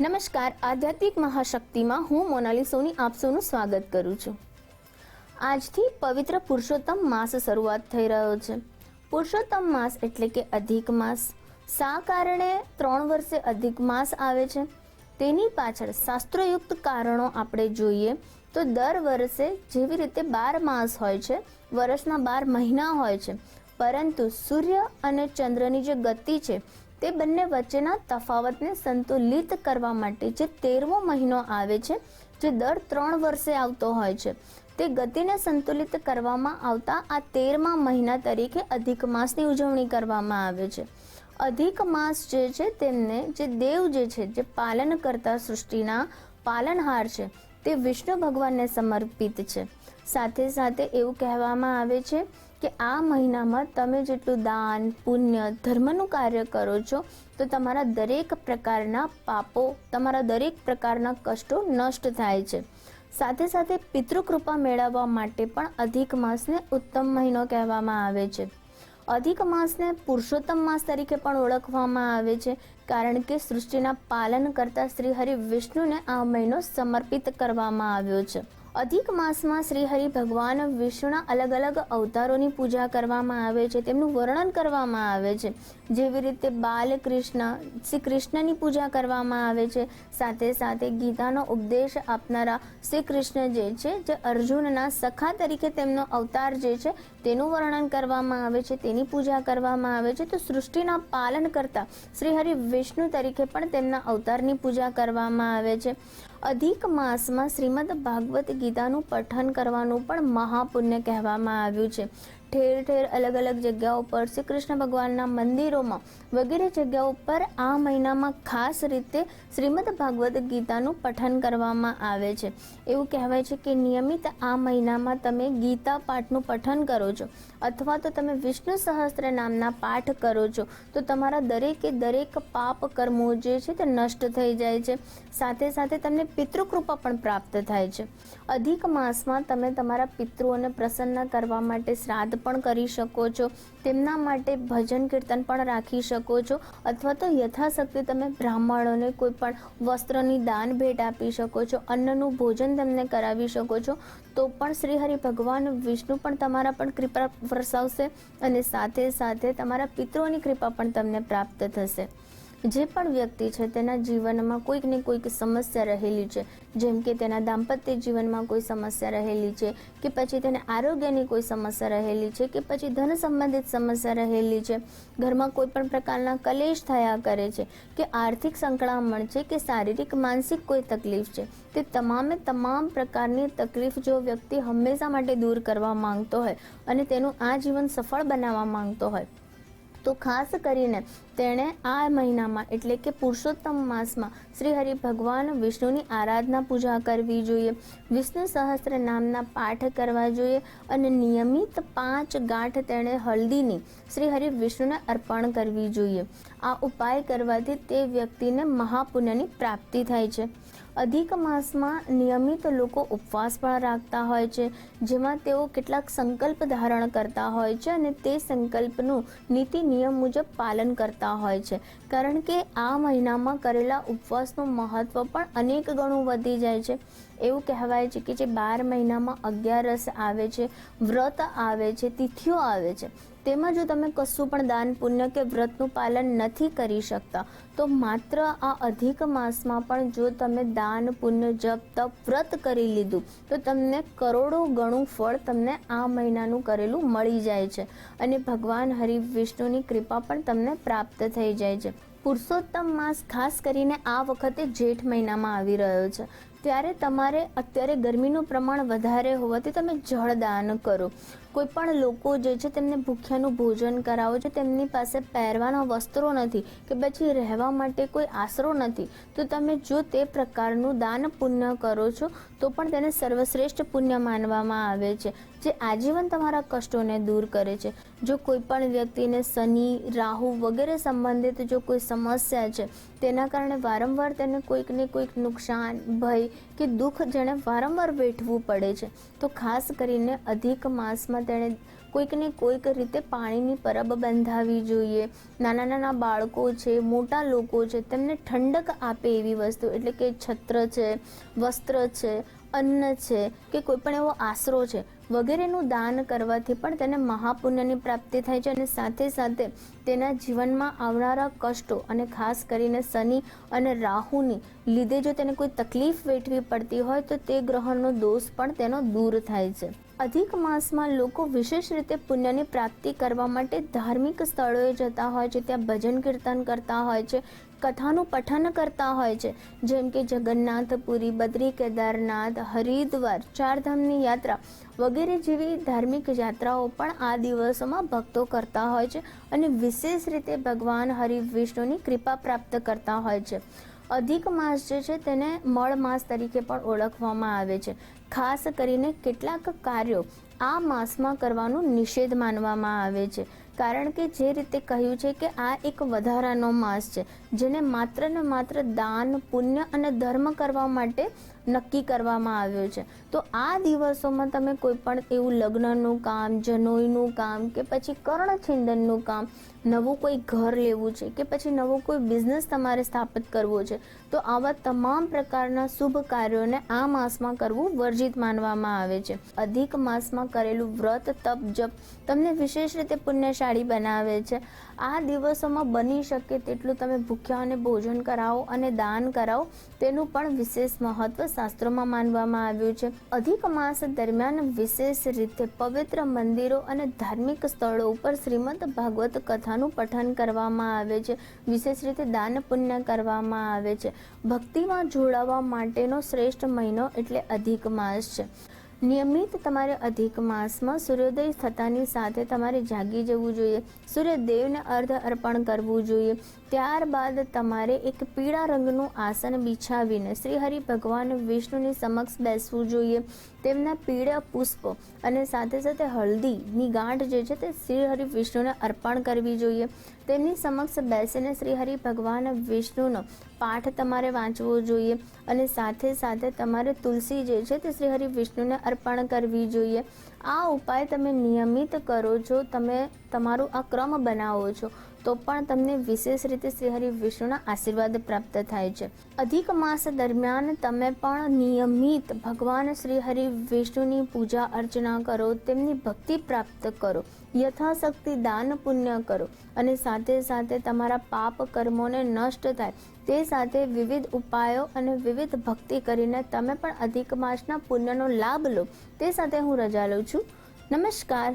નમસ્કાર, આધ્યાત્મિક મહાશક્તિમાં હું મોનાલી સોની આપ સૌનું સ્વાગત કરું છું। આજથી પવિત્ર પુરુષોત્તમ માસ શરૂઆત થઈ રહ્યો છે। પુરુષોત્તમ માસ એટલે કે અધિક માસ। શા કારણે 3 વર્ષે અધિક માસ આવે છે તેની પાછળ શાસ્ત્રોયુક્ત કારણો આપણે જોઈએ તો દર વર્ષે જેવી રીતે 12 માસ હોય છે, વર્ષના 12 મહિના હોય છે, પરંતુ સૂર્ય અને ચંદ્રની જે ગતિ છે તે બંને વચ્ચેના તફાવતને સંતુલિત કરવા માટે જે 13મો મહિનો આવે છે, જે દર 3 વર્ષે આવતો હોય છે, તે ગતિને સંતુલિત કરવામાં આવતા આ 13મા મહિના તરીકે અધિક માસની ઉજવણી કરવામાં આવે છે। અધિક માસ જે છે તેમને જે દેવ જે છે, જે પાલન કરતા સૃષ્ટિના પાલનહાર છે, તે વિષ્ણુ ભગવાનને સમર્પિત છે। સાથે સાથે એવું કહેવામાં આવે છે કે આ મહિનામાં તમે જેટલું દાન, પુણ્ય, ધર્મનું કાર્ય કરો છો તો તમારા દરેક પ્રકારના પાપો, તમારા દરેક પ્રકારના કષ્ટો નષ્ટ થાય છે। સાથે સાથે પિતૃકૃપા મેળવવા માટે પણ અધિક માસને ઉત્તમ મહિનો કહેવામાં આવે છે। અધિક માસને પુરુષોત્તમ માસ તરીકે પણ ઓળખવામાં આવે છે, કારણ કે સૃષ્ટિના પાલન કરતા શ્રી હરિ વિષ્ણુને આ મહિનો સમર્પિત કરવામાં આવ્યો છે। અધિક માસમાં શ્રી હરિ ભગવાન વિષ્ણુના અલગ અલગ અવતારોની પૂજા કરવામાં આવે છે, તેમનું વર્ણન કરવામાં આવે છે। જેવી રીતે બાલકૃષ્ણ, શ્રી કૃષ્ણની પૂજા કરવામાં આવે છે। સાથે સાથે ગીતાનો ઉપદેશ આપનારા શ્રી કૃષ્ણ જે છે, જે અર્જુનના સખા તરીકે તેમનો અવતાર જે છે તેનું વર્ણન કરવામાં આવે છે, તેની પૂજા કરવામાં આવે છે। તો સૃષ્ટિના પાલન કરતા શ્રી હરિ વિષ્ણુ તરીકે પણ તેમના અવતારની પૂજા કરવામાં આવે છે। અધિક માસમાં શ્રીમદ ભાગવત ગીતાનું પઠન કરવાનું પણ મહાપુણ્ય કહેવામાં આવ્યું છે। ઠેર ઠેર અલગ અલગ જગ્યાઓ પર શ્રી કૃષ્ણ ભગવાનના મંદિરોમાં વગેરે જગ્યાઓ પર આ મહિનામાં ખાસ રીતે શ્રીમદ ભાગવત ગીતાનું પઠન કરવામાં આવે છે। એવું કહેવાય છે કે નિયમિત આ મહિનામાં તમે ગીતા પાઠનું પઠન કરો છો અથવા તો તમે વિષ્ણુ સહસ્ત્ર નામના પાઠ કરો છો તો તમારા દરેકે દરેક પાપ કર્મો જે છે તે નષ્ટ થઈ જાય છે। સાથે સાથે તમને પિતૃકૃપા પણ પ્રાપ્ત થાય છે। અધિક માસમાં તમે તમારા પિતૃઓને પ્રસન્ન કરવા માટે શ્રાદ્ધ પણ કરી શકો છો, તેમના માટે ભજન કીર્તન પણ રાખી શકો છો, અથવા તો યથાશક્તિ તમે બ્રાહ્મણોને કોઈ પણ વસ્ત્રની દાન ભેટ આપી શકો છો, અન્નનું ભોજન તેમને કરાવી શકો છો, તો પણ શ્રી હરિ ભગવાન વિષ્ણુ પણ તમારા પર કૃપા વરસાવશે અને સાથે સાથે તમારા પિતૃઓની કૃપા પણ તમને પ્રાપ્ત થશે। જે પણ વ્યક્તિ છે તેના જીવનમાં કોઈક ને કોઈક સમસ્યા રહેલી છે, જેમ કે તેના દાંપત્ય જીવનમાં કોઈ સમસ્યા રહેલી છે, કે પછી તેને આરોગ્યની કોઈ સમસ્યા રહેલી છે, કે પછી ધન સંબંધિત સમસ્યા રહેલી છે, ઘરમાં કોઈ પણ પ્રકારના કલેશ થયા કરે છે, કે આર્થિક સંકળામણ છે, કે શારીરિક માનસિક કોઈ તકલીફ છે, તે તમામ પ્રકારની તકલીફ જો વ્યક્તિ હંમેશા માટે દૂર કરવા માંગતો હોય અને તેનું આ જીવન સફળ બનાવવા માંગતો હોય તો ખાસ કરીને તેણે આ મહિનામાં એટલે કે પુરુષોત્તમ માસમાં શ્રી હરિ ભગવાન વિષ્ણુની આરાધના પૂજા કરવી જોઈએ, વિષ્ણુ સહસ્ત્ર નામના પાઠ કરવા જોઈએ અને નિયમિત 5 ગાંઠ તેણે હળદીની શ્રી હરિ વિષ્ણુને અર્પણ કરવી જોઈએ। આ ઉપાય કરવાથી તે વ્યક્તિને મહાપુણ્યની પ્રાપ્તિ થાય છે। અધિક માસમાં નિયમિત લોકો ઉપવાસ પણ રાખતા હોય છે, જેમાં તેઓ કેટલાક સંકલ્પ ધારણ કરતા હોય છે અને તે સંકલ્પનું નીતિ નિયમ મુજબ પાલન કરતા હોય છે, કારણ કે આ મહિનામાં કરેલા ઉપવાસનું મહત્વ પણ અનેક ગણું વધી જાય છે। એવું કહેવાય છે કે જે 12 મહિનામાં 11 આવે છે, વ્રત આવે છે, તિથિઓ આવે છે, તેમાં જો તમે કશું પણ દાન પુણ્ય કે વ્રતનું પાલન નથી કરી શકતા તો માત્ર આ અધિક માસમાં પણ જો તમે દાન પુણ્ય જપ તપ વ્રત કરી લીધું તો તમને કરોડો ગણું ફળ તમને આ મહિનાનું કરેલું મળી જાય છે અને ભગવાન હરિ વિષ્ણુની કૃપા પણ તમને પ્રાપ્ત થઈ જાય છે। પુરુષોત્તમ માસ ખાસ કરીને આ વખતે જેઠ મહિનામાં આવી રહ્યો છે, ત્યારે તમારે અત્યારે ગરમીનું પ્રમાણ વધારે હોવાથી તમે જળદાન કરો। કોઈ પણ લોકો જે છે તેમને ભૂખ્યાનું ભોજન કરાવો છો, તેમની પાસે પહેરવાના વસ્ત્રો નથી કે પછી રહેવા માટે કોઈ આશરો નથી, તો તમે જો તે પ્રકારનું દાન પુણ્ય કરો છો તો પણ તેને સર્વશ્રેષ્ઠ પુણ્ય માનવામાં આવે છે, જે આજીવન તમારા કષ્ટોને દૂર કરે છે। જો કોઈ પણ વ્યક્તિને શનિ, રાહુ વગેરે સંબંધિત જો કોઈ સમસ્યા છે તેના કારણે વારંવાર તેને કોઈક ને કોઈક નુકસાન, ભય કે દુઃખ જેણે વારંવાર વેઠવું પડે છે. તો ખાસ કરીને અધિક માસમાં તેણે કોઈક ને કોઈક રીતે પાણીની પરબ બંધાવવી જોઈએ. નાના નાના બાળકો છે, મોટા લોકો છે, તેમને ઠંડક આપે એવી વસ્તુ એટલે કે છત્ર છે, વસ્ત્ર છે, અન્ન છે કે કોઈ પણ એવો આશરો છે વગેરેનું દાન કરવાથી પણ તેને મહાપુણ્યની પ્રાપ્તિ થાય છે. અને સાથે સાથે તેના જીવનમાં આવનારા કષ્ટો અને ખાસ કરીને શનિ અને રાહુની લીધે જો તેને કોઈ તકલીફ વેઠવી પડતી હોય તો તે ગ્રહણનો દોષ પણ તેનો દૂર થાય છે. અધિક માસમાં લોકો વિશેષ રીતે પુણ્યની પ્રાપ્તિ કરવા માટે ધાર્મિક સ્થળોએ જતા હોય છે, ત્યાં ભજન કીર્તન કરતા હોય છે, કથાનું પઠન કરતા હોય છે, જેમ કે જગન્નાથપુરી, બદ્રી કેદારનાથ, હરિદ્વાર, ચારધામની યાત્રા વગેરે જેવી ધાર્મિક યાત્રાઓ પણ આ દિવસોમાં ભક્તો કરતા હોય છે અને વિશેષ રીતે ભગવાન હરિ વિષ્ણુની કૃપા પ્રાપ્ત કરતા હોય છે. અધિક માસ જે છે તેને મળ માસ તરીકે પણ ઓળખવામાં આવે છે. ખાસ કરીને કેટલાક કાર્યો આ માસમાં કરવાનું નિષેધ માનવામાં આવે છે, કારણ કે જે રીતે કહ્યું છે કે આ એક વધારાનો માસ છે જેને માત્ર ને માત્ર દાન, પુણ્ય અને ધર્મ કરવા માટે નક્કી કરવામાં આવ્યો છે. તો આ દિવસોમાં તમે કોઈ પણ એવું લગ્નનું કામ, જનોઈનું કામ કે પછી કર્ણછિંદનનું કામ, નવું કોઈ ઘર લેવું છે કે પછી નવો કોઈ બિઝનેસ તમારે સ્થાપિત કરવો છે તો આવા તમામ પ્રકારના શુભ કાર્યોને આ માસમાં કરવું વર્જિત માનવામાં આવે છે. અધિક માસમાં કરેલું વ્રત, તપ, જપ તમને વિશેષ રીતે પુણ્યશાળી બનાવે છે. આ દિવસોમાં બની શકે તેટલું તમે ભૂખ્યાઓને ભોજન કરાવો અને દાન કરાવો, તેનું પણ વિશેષ મહત્વ શાસ્ત્રોમાં માનવામાં આવ્યું છે. અધિક માસ દરમિયાન વિશેષ રીતે પવિત્ર મંદિરો અને ધાર્મિક સ્થળો ઉપર શ્રીમદ ભાગવત કથાનું પઠન કરવામાં આવે છે. વિશેષ રીતે દાન પુણ્ય કરવામાં આવે છે. ભક્તિમાં જોડાવા માટેનો શ્રેષ્ઠ મહિનો એટલે અધિક માસ છે. નિયમિત તમારે અધિક માસમાં સૂર્યોદય થતાની સાથે તમારે જાગી જવું જોઈએ, સૂર્યદેવને અર્ઘ અર્પણ કરવું જોઈએ. ત્યારબાદ તમારે એક પીળા રંગનું આસન બિછાવીને શ્રી હરિ ભગવાન વિષ્ણુની સમક્ષ બેસવું જોઈએ. તેમના પીળા પુષ્પો અને સાથે સાથે હળદીની ગાંઠ જે છે તે શ્રી હરિ વિષ્ણુને અર્પણ કરવી જોઈએ. તેમની સમક્ષ બેસીને શ્રી હરિ ભગવાન વિષ્ણુનો પાઠ તમારે વાંચવો જોઈએ અને સાથે સાથે તમારે તુલસી જે છે તે શ્રી હરિ વિષ્ણુને અર્પણ કરવી જોઈએ. આ ઉપાય તમે નિયમિત કરો છો, તમે તમારું આ ક્રમ બનાવો છો તો પણ તમને વિશેષ રીતે શ્રી હરિ વિષ્ણુના આશીર્વાદ પ્રાપ્ત થાય છે. અધિક માસ દરમિયાન તમે પણ નિયમિત ભગવાન શ્રી હરિ વિષ્ણુની પૂજા અર્ચના કરો, તેમની ભક્તિ પ્રાપ્ત કરો, યથાશક્તિ દાન પુણ્ય કરો અને સાથે સાથે તમારા પાપ કર્મોને નષ્ટ થાય તે સાથે વિવિધ ઉપાયો અને વિવિધ ભક્તિ કરીને તમે પણ અધિક માસના પુણ્યનો લાભ લો. તે સાથે હું રજા લઉં છું. નમસ્કાર.